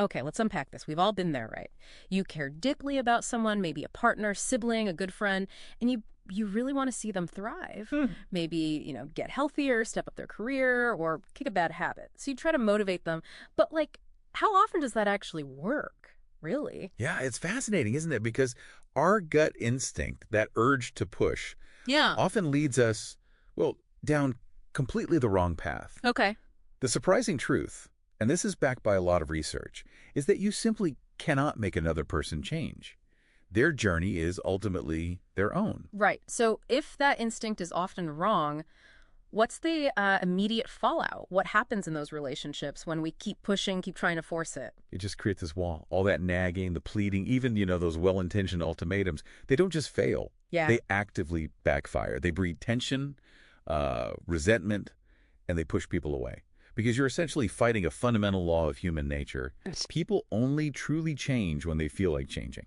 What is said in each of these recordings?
Okay, let's unpack this. We've all been there, right? You care deeply about someone, maybe a partner, sibling, a good friend, and you really want to see them thrive. Hmm. Maybe, get healthier, step up their career, or kick a bad habit. So you try to motivate them, but like how often does that actually work? Really? Yeah, it's fascinating, isn't it? Because our gut instinct, that urge to push, Yeah. often leads us, well, down completely the wrong path. Okay. The surprising truth, and this is backed by a lot of research, is that you simply cannot make another person change. Their journey is ultimately their own. Right. So if that instinct is often wrong, what's the immediate fallout? What happens in those relationships when we keep pushing, keep trying to force it? It just creates this wall. All that nagging, the pleading, even, those well-intentioned ultimatums, they don't just fail. Yeah. They actively backfire. They breed tension, resentment, and they push people away. Because you're essentially fighting a fundamental law of human nature. People only truly change when they feel like changing.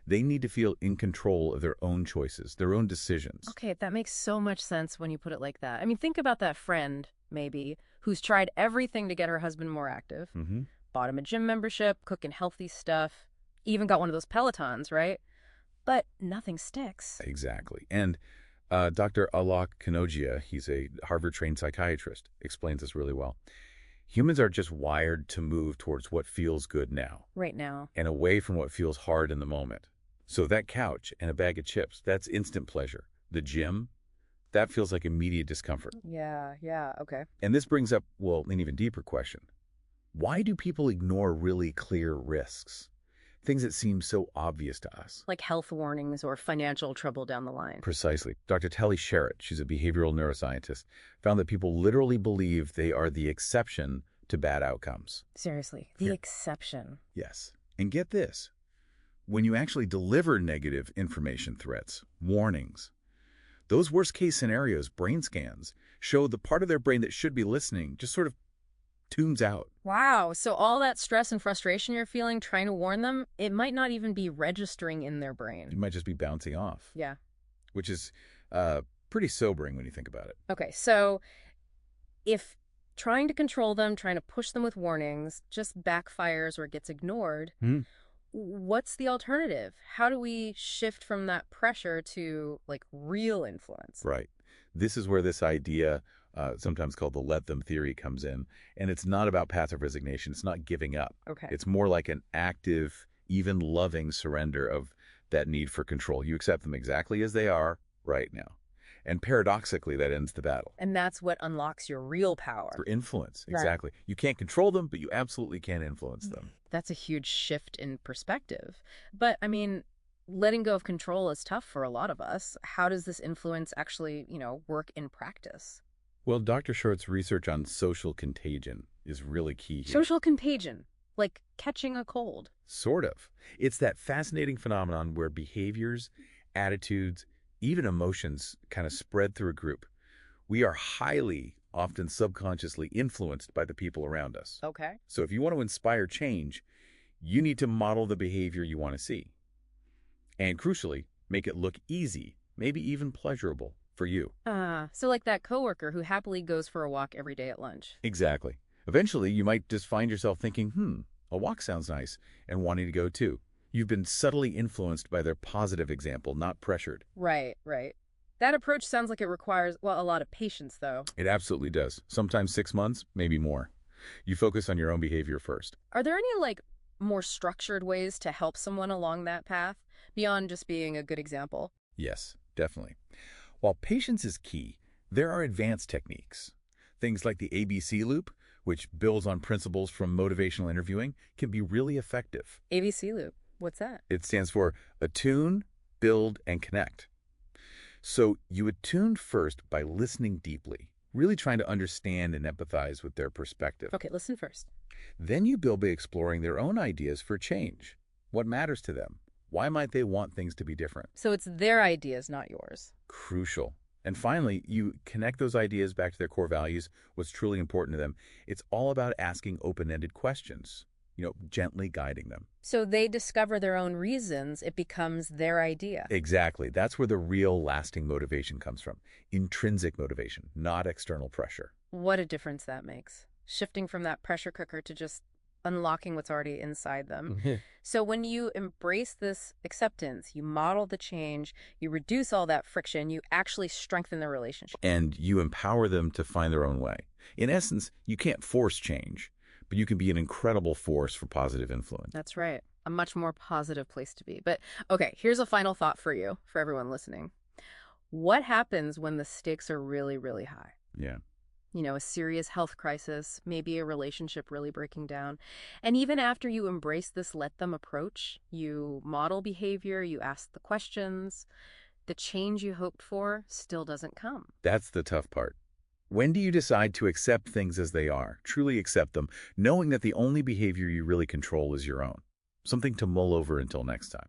They need to feel in control of their own choices, their own decisions. Okay, that makes so much sense when you put it like that. I mean, think about that friend, maybe, who's tried everything to get her husband more active. Mm-hmm. Bought him a gym membership, cooking healthy stuff, even got one of those Pelotons, right? But nothing sticks. Exactly. And Dr. Alok Kanogia, he's a Harvard-trained psychiatrist, explains this really well. Humans are just wired to move towards what feels good now Right now. and away from what feels hard in the moment. So that couch and a bag of chips, that's instant pleasure. The gym, that feels like immediate discomfort. Yeah, okay. And this brings up, well, an even deeper question. Why do people ignore really clear risks? Things that seem so obvious to us. Like health warnings or financial trouble down the line. Precisely. Dr. Telly Sherritt, she's a behavioral neuroscientist, found that people literally believe they are the exception to bad outcomes. Seriously, the Here. exception. Yes. And get this. When you actually deliver negative information threats, warnings, those worst-case scenarios, brain scans, show the part of their brain that should be listening just sort of tunes out. Wow, so all that stress and frustration you're feeling trying to warn them, it might not even be registering in their It brain. might just be bouncing off, Yeah. which is pretty sobering when you think about it. Okay, so if trying to control them, trying to push them with warnings just backfires or gets ignored, Hmm. what's the alternative? How do we shift from that pressure to like real influence? Right. This is where this idea, sometimes called the let them theory, comes in. And it's not about passive resignation. It's not giving up. Okay. It's more like an active, even loving surrender of that need for control. You accept them exactly as they are right now. And paradoxically, that ends the battle. And that's what unlocks your real power. For influence, Right. exactly. You can't control them, but you absolutely can influence them. That's a huge shift in perspective. But I mean, letting go of control is tough for a lot of us. How does this influence actually, work in practice? Well, Dr. Short's research on social contagion is really key here. Social contagion, like catching a cold. Sort of. It's that fascinating phenomenon where behaviors, attitudes, even emotions kind of spread through a group. We are highly, often subconsciously influenced by the people around us. Okay. So if you want to inspire change, you need to model the behavior you want to see. And crucially, make it look easy, maybe even pleasurable for you. So like that coworker who happily goes for a walk every day at lunch. Exactly. Eventually, you might just find yourself thinking, a walk sounds nice, and wanting to go too. You've been subtly influenced by their positive example, not pressured. Right. That approach sounds like it requires, well, a lot of patience, though. It absolutely does. Sometimes 6 months, maybe more. You focus on your own behavior first. Are there any, like, more structured ways to help someone along that path beyond just being a good example? Yes, definitely. While patience is key, there are advanced techniques. Things like the ABC loop, which builds on principles from motivational interviewing, can be really effective. ABC loop. What's that? It stands for attune, build, and connect. So you attune first by listening deeply, really trying to understand and empathize with their perspective. Okay, listen first. Then you build by exploring their own ideas for change. What matters to them? Why might they want things to be different? So it's their ideas, not yours. Crucial. And finally, you connect those ideas back to their core values, what's truly important to them. It's all about asking open-ended questions, gently guiding them. So they discover their own reasons, it becomes their idea. Exactly. That's where the real lasting motivation comes from. Intrinsic motivation, not external pressure. What a difference that makes. Shifting from that pressure cooker to just unlocking what's already inside them. Mhm. So when you embrace this acceptance, you model the change, you reduce all that friction, you actually strengthen the relationship. And you empower them to find their own way. In essence, you can't force change, but you can be an incredible force for positive influence. That's right. A much more positive place to be. But okay, here's a final thought for you, for everyone listening. What happens when the stakes are really, really high? Yeah. A serious health crisis, maybe a relationship really breaking down. And even after you embrace this let them approach, you model behavior, you ask the questions, the change you hoped for still doesn't come. That's the tough part. When do you decide to accept things as they are, truly accept them, knowing that the only behavior you really control is your own? Something to mull over until next time.